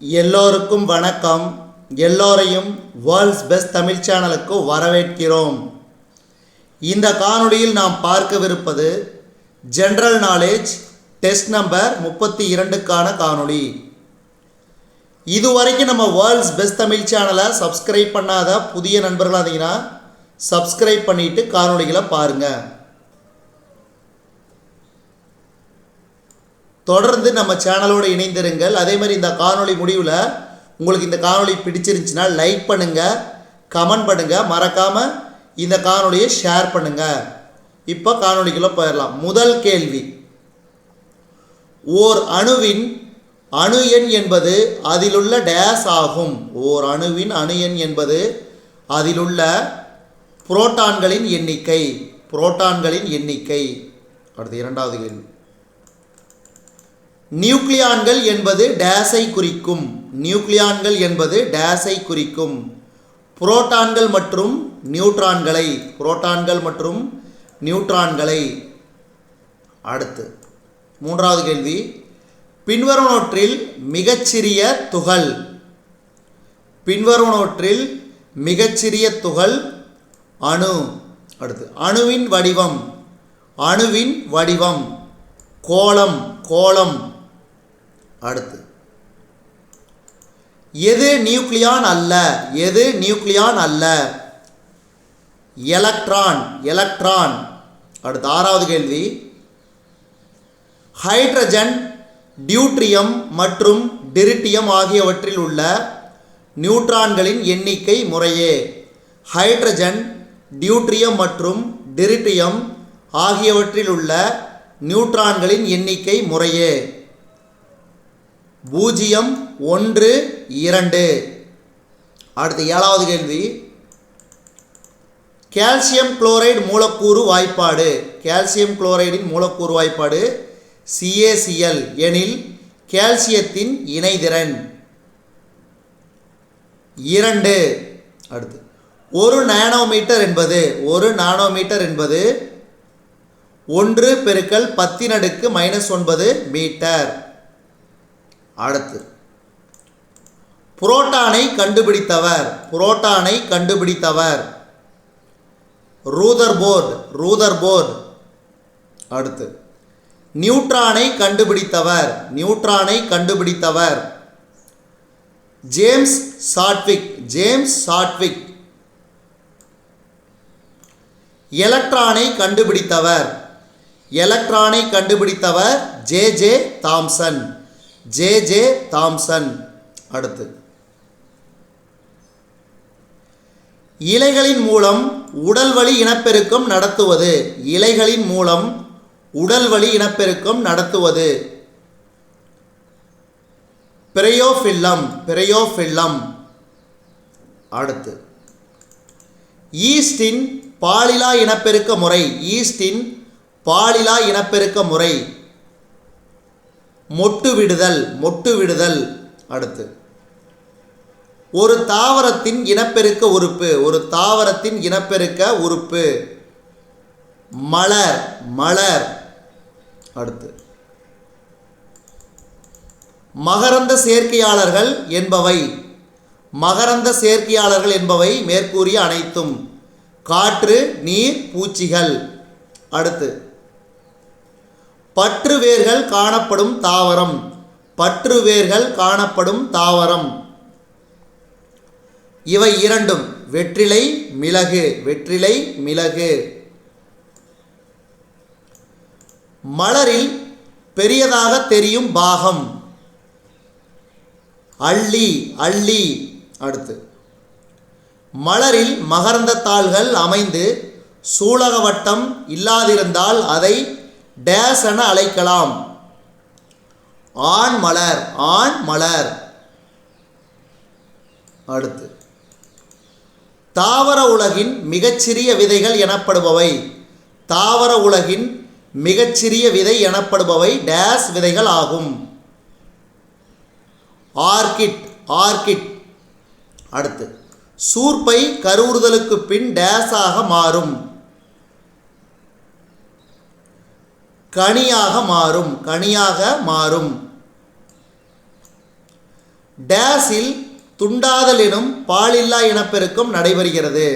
எல்லோருக்கும் வணக்கம். எல்லோரையும் வேர்ல்ட்ஸ் பெஸ்ட் தமிழ் சேனலுக்கு வரவேற்கிறோம். இந்த காணொளியில் நாம் பார்க்கவிருப்பது ஜெனரல் நாலேஜ் டெஸ்ட் நம்பர் 32க்கான காணொளி. இதுவரைக்கும் நம்ம வேர்ல்ட்ஸ் பெஸ்ட் தமிழ் சேனலை சப்ஸ்கிரைப் பண்ணாத புதிய நண்பர்களாக இருந்தீங்கன்னா சப்ஸ்கிரைப் பண்ணிவிட்டு காணொளிகளை பாருங்கள். தொடர்ந்து நம்ம சேனலோடு இணைந்திருங்கள். அதே மாதிரி இந்த காணொளி முடிவில் உங்களுக்கு இந்த காணொளி பிடிச்சிருந்துச்சுன்னா லைக் பண்ணுங்கள், கமெண்ட் பண்ணுங்கள், மறக்காமல் இந்த காணொளியை ஷேர் பண்ணுங்கள். இப்போ காணொளிக்குள்ளே போயிடலாம். முதல் கேள்வி, ஓர் அணுவின் அணு எண் என்பது அதிலுள்ள டேஸ் ஆகும். ஓர் அணுவின் அணு எண் என்பது அதிலுள்ள புரோட்டான்களின் எண்ணிக்கை. புரோட்டான்களின் எண்ணிக்கை. அடுத்து இரண்டாவது கேள்வி, நியூக்ளியான்கள் என்பது டேஸை குறிக்கும். நியூக்ளியான்கள் என்பது டேஸை குறிக்கும். புரோட்டான்கள் மற்றும் நியூட்ரான்களை. புரோட்டான்கள் மற்றும் நியூட்ரான்களை. அடுத்து மூன்றாவது கேள்வி, பின்வருவனவற்றில் மிகச்சிறிய துகள். பின்வருவனவற்றில் மிகச்சிறிய துகள் அணு. அடுத்து அணுவின் வடிவம். அணுவின் வடிவம் கோளம். கோளம். அடுத்து எது நியூக்ளியான் அல்ல? எது நியூக்ளியான் அல்ல? எலக்ட்ரான். எலக்ட்ரான். அடுத்து ஆறாவது கேள்வி, ஹைட்ரஜன், டியூட்ரியம் மற்றும் டெரிட்டியம் ஆகியவற்றில் உள்ள நியூட்ரான்களின் எண்ணிக்கை முறையே. ஹைட்ரஜன், டியூட்ரியம் மற்றும் டெரிட்டியம் ஆகியவற்றில் உள்ள நியூட்ரான்களின் எண்ணிக்கை முறையே 0, 1, 2. அடுத்து ஏழாவது கேள்வி, கால்சியம் குளோரைடு மூலக்கூறு வாய்ப்பாடு. கால்சியம் குளோரைடின் மூலக்கூறு வாய்ப்பாடு CaCl எனில் கால்சியத்தின் இணைதிறன் 2. அடுத்து 1 நானோமீட்டர் என்பது 1 நானோமீட்டர் என்பது 1 × 10⁻⁻⁹ மீட்டர். அடுத்து புரோட்டானை கண்டுபிடித்தவர். புரோட்டானை கண்டுபிடித்தவர் ரூதர்போர்ட். ரூதர்போர்ட். அடுத்து நியூட்ரானை கண்டுபிடித்தவர். நியூட்ரானை கண்டுபிடித்தவர் ஜேம்ஸ் சாட்விக். James Chadwick. எலக்ட்ரானை கண்டுபிடித்தவர். எலக்ட்ரானை கண்டுபிடித்தவர் J.J. தாம்சன். J.J. தாம்சன். அடுத்து இலைகளின் மூலம் உடல்வழி இனப்பெருக்கம் நடத்துவது. இலைகளின் மூலம் உடல்வழி இனப்பெருக்கம் நடத்துவது பிரயோஃபில்லம். பிரயோஃபில்லம். அடுத்து ஈஸ்டின் பாலிலா இனப்பெருக்க முறை. ஈஸ்டின் பாலிலா இனப்பெருக்க முறை மொட்டு விடுதல். மொட்டு விடுதல். அடுத்து ஒரு தாவரத்தின் இனப்பெருக்க உறுப்பு. ஒரு தாவரத்தின் இனப்பெருக்க உறுப்பு மலர். மலர். அடுத்து மகரந்த சேர்க்கையாளர்கள் என்பவை. மகரந்த சேர்க்கையாளர்கள் என்பவை மேற்கூறிய அனைத்தும் காற்று, நீர், பூச்சிகள். அடுத்து பற்று வேர்கள் காணப்படும் தாவரம். பற்று வேர்கள் காணப்படும் தாவரம் இவை இரண்டும் வெற்றிலை, மிளகு. வெற்றிலை, மிளகு. மலரில் பெரியதாக தெரியும் பாகம் அள்ளி. அள்ளி. அடுத்து மலரில் மகரந்த தாள்கள் அமைந்து சூலக வட்டம் இல்லாதிருந்தால் அதை டேஸ் என அழைக்கலாம். ஆண் மலர். ஆண் மலர். அடுத்து தாவர உலகின் மிகச்சிறிய விதைகள் எனப்படுபவை. தாவர உலகின் மிகச்சிறிய விதை எனப்படுபவை டேஸ் விதைகள் ஆகும். ஆர்கிட். ஆர்கிட். அடுத்து சூர்பை கருவுறுதலுக்கு பின் டேஸாக மாறும். கனியாக மாறும். கனியாக மாறும். டேஸில் துண்டாதல் எனும் பாலில்லா இனப்பெருக்கம் நடைபெறுகிறது.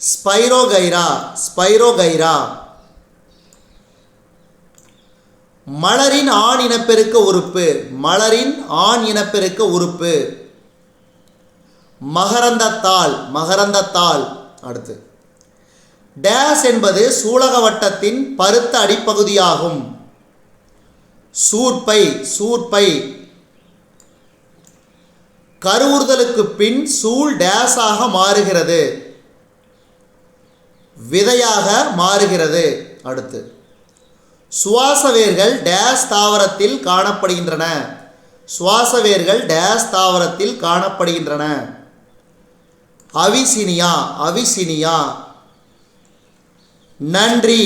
Spirogyra spirogyra. மலரின் ஆண் இனப்பெருக்க உறுப்பு மலரின் ஆண் இனப்பெருக்க உறுப்பு மகரந்தத்தாள் மகரந்தத்தாள். அடுத்து டேஸ் என்பது சூலக வட்டத்தின் பருத்த அடிப்பகுதியாகும். சூர்ப்பை சூர்ப்பை. கருவுறுதலுக்கு பின் சூல் டேஸாக மாறுகிறது, விதையாக மாறுகிறது. அடுத்து சுவாசவேர்கள் டேஸ் தாவரத்தில் காணப்படுகின்றன. சுவாசவேர்கள் டேஸ் தாவரத்தில் காணப்படுகின்றன. அவிசினியா அவிசினியா. நன்றி.